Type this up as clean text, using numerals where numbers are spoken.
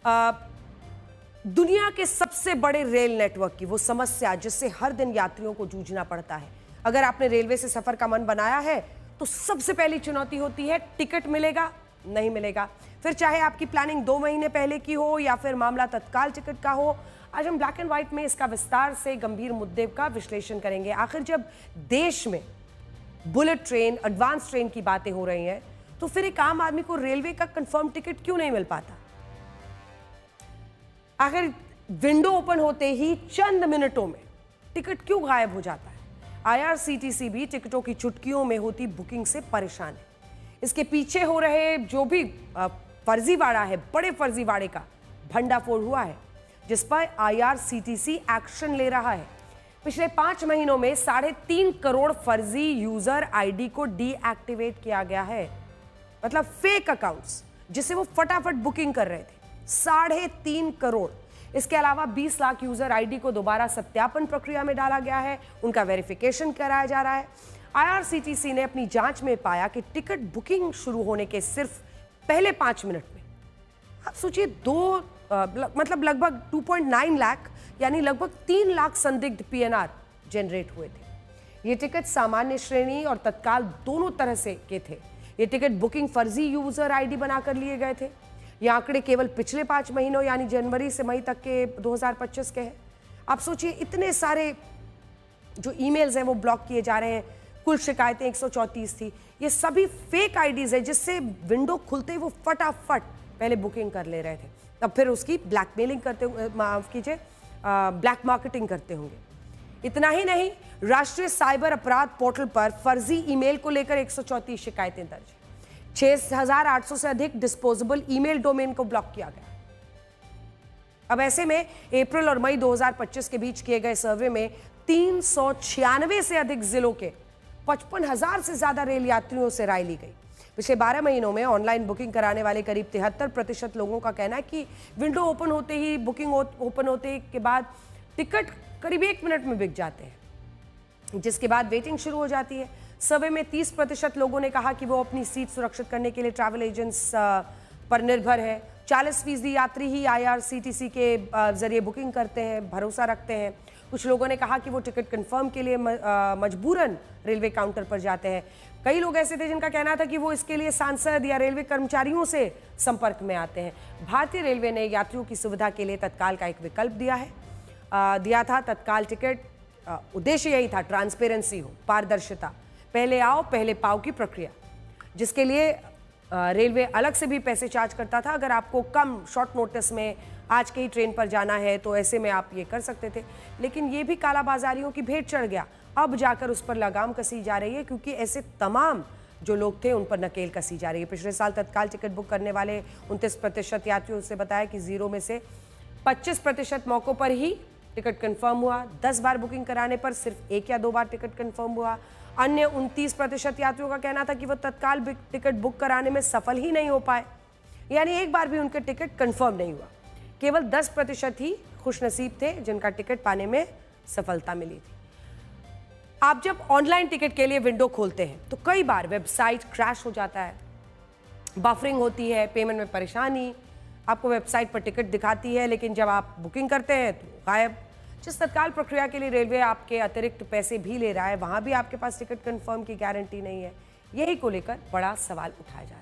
दुनिया के सबसे बड़े रेल नेटवर्क की वो समस्या जिससे हर दिन यात्रियों को जूझना पड़ता है। अगर आपने रेलवे से सफर का मन बनाया है तो सबसे पहली चुनौती होती है टिकट मिलेगा नहीं मिलेगा। फिर चाहे आपकी प्लानिंग 2 महीने पहले की हो या फिर मामला तत्काल टिकट का हो, आज हम ब्लैक एंड व्हाइट में इसका विस्तार से गंभीर मुद्दे का विश्लेषण करेंगे। आखिर जब देश में बुलेट ट्रेन, एडवांस ट्रेन की बातें हो रही हैं तो फिर एक आम आदमी को रेलवे का कंफर्म टिकट क्यों नहीं मिल पाता? आखिर विंडो ओपन होते ही चंद मिनटों में टिकट क्यों गायब हो जाता है? आईआरसीटीसी भी टिकटों की चुटकियों में होती बुकिंग से परेशान है। इसके पीछे हो रहे जो भी फर्जीवाड़ा है, बड़े फर्जीवाड़े का भंडाफोड़ हुआ है जिस पर आईआरसीटीसी एक्शन ले रहा है। पिछले 5 महीनों में 3.5 करोड़ फर्जी यूजर आईडी को डीएक्टिवेट किया गया है, मतलब फेक अकाउंट्स जिससे वो फटाफट बुकिंग कर रहे थे। 3.5 करोड़। इसके अलावा 20 लाख यूजर आईडी को दोबारा सत्यापन प्रक्रिया में डाला गया है, उनका वेरिफिकेशन कराया जा रहा है। आईआरसीटीसी ने अपनी जांच में पाया कि टिकट बुकिंग शुरू होने के सिर्फ पहले 5 मिनट में, आप सोचिए, मतलब लगभग 2.9 लाख यानी लगभग 3 लाख संदिग्ध पीएनआर जनरेट हुए थे। ये टिकट सामान्य श्रेणी और तत्काल दोनों तरह से के थे। ये टिकट बुकिंग फर्जी यूजर आईडी बनाकर लिए गए थे। ये आंकड़े केवल पिछले 5 महीनों यानी जनवरी से मई तक के 2025 के हैं। आप सोचिए, इतने सारे जो ईमेल्स हैं वो ब्लॉक किए जा रहे हैं। कुल शिकायतें 134 थी। ये सभी फेक आईडीज हैं जिससे विंडो खुलते ही वो फटाफट पहले बुकिंग कर ले रहे थे, तब फिर उसकी ब्लैकमेलिंग करते, माफ कीजिए, ब्लैक मार्केटिंग करते होंगे। इतना ही नहीं, राष्ट्रीय साइबर अपराध पोर्टल पर फर्जी ईमेल को लेकर 134 शिकायतें दर्ज हैं। 6,800 से अधिक डिस्पोजेबल ईमेल डोमेन को ब्लॉक किया गया। अब ऐसे में अप्रैल और मई 2025 के बीच किए गए सर्वे में 396 से अधिक जिलों के 55,000 से ज्यादा रेल यात्रियों से राय ली गई। पिछले 12 महीनों में ऑनलाइन बुकिंग कराने वाले करीब 73% लोगों का कहना है कि विंडो ओपन होते ही, बुकिंग ओपन होते के बाद टिकट करीब 1 मिनट में बिक जाते हैं, जिसके बाद वेटिंग शुरू हो जाती है। सर्वे में 30% लोगों ने कहा कि वो अपनी सीट सुरक्षित करने के लिए ट्रैवल एजेंट्स पर निर्भर है। 40% यात्री ही आईआरसीटीसी के जरिए बुकिंग करते हैं, भरोसा रखते हैं। कुछ लोगों ने कहा कि वो टिकट कंफर्म के लिए मजबूरन रेलवे काउंटर पर जाते हैं। कई लोग ऐसे थे जिनका कहना था कि वो इसके लिए सांसद या रेलवे कर्मचारियों से संपर्क में आते हैं। भारतीय रेलवे ने यात्रियों की सुविधा के लिए तत्काल का एक विकल्प दिया था। तत्काल टिकट उद्देश्य यही था, ट्रांसपेरेंसी हो, पारदर्शिता, पहले आओ पहले पाओ की प्रक्रिया, जिसके लिए रेलवे अलग से भी पैसे चार्ज करता था। अगर आपको कम शॉर्ट नोटिस में आज के ही ट्रेन पर जाना है तो ऐसे में आप ये कर सकते थे, लेकिन ये भी कालाबाजारियों की भेंट चढ़ गया। अब जाकर उस पर लगाम कसी जा रही है क्योंकि ऐसे तमाम जो लोग थे उन पर नकेल कसी जा रही है। पिछले साल तत्काल टिकट बुक करने वाले 29% यात्रियों से बताया कि 0 में से 25% मौकों पर ही टिकट कंफर्म हुआ। 10 बार बुकिंग कराने पर सिर्फ 1 या 2 बार टिकट कंफर्म हुआ। अन्य 29% यात्रियों का कहना था कि वो तत्काल टिकट बुक कराने में सफल ही नहीं हो पाए, यानी एक बार भी उनके टिकट कंफर्म नहीं हुआ। केवल 10% ही खुशनसीब थे जिनका टिकट पाने में सफलता मिली थी। आप जब ऑनलाइन टिकट के लिए विंडो खोलते हैं तो कई बार वेबसाइट क्रैश हो जाता है, बफरिंग होती है, पेमेंट में परेशानी। आपको वेबसाइट पर टिकट दिखाती है लेकिन जब आप बुकिंग करते हैं तो गायब। जिस तत्काल प्रक्रिया के लिए रेलवे आपके अतिरिक्त पैसे भी ले रहा है, वहां भी आपके पास टिकट कंफर्म की गारंटी नहीं है। यही को लेकर बड़ा सवाल उठाया जा रहा है।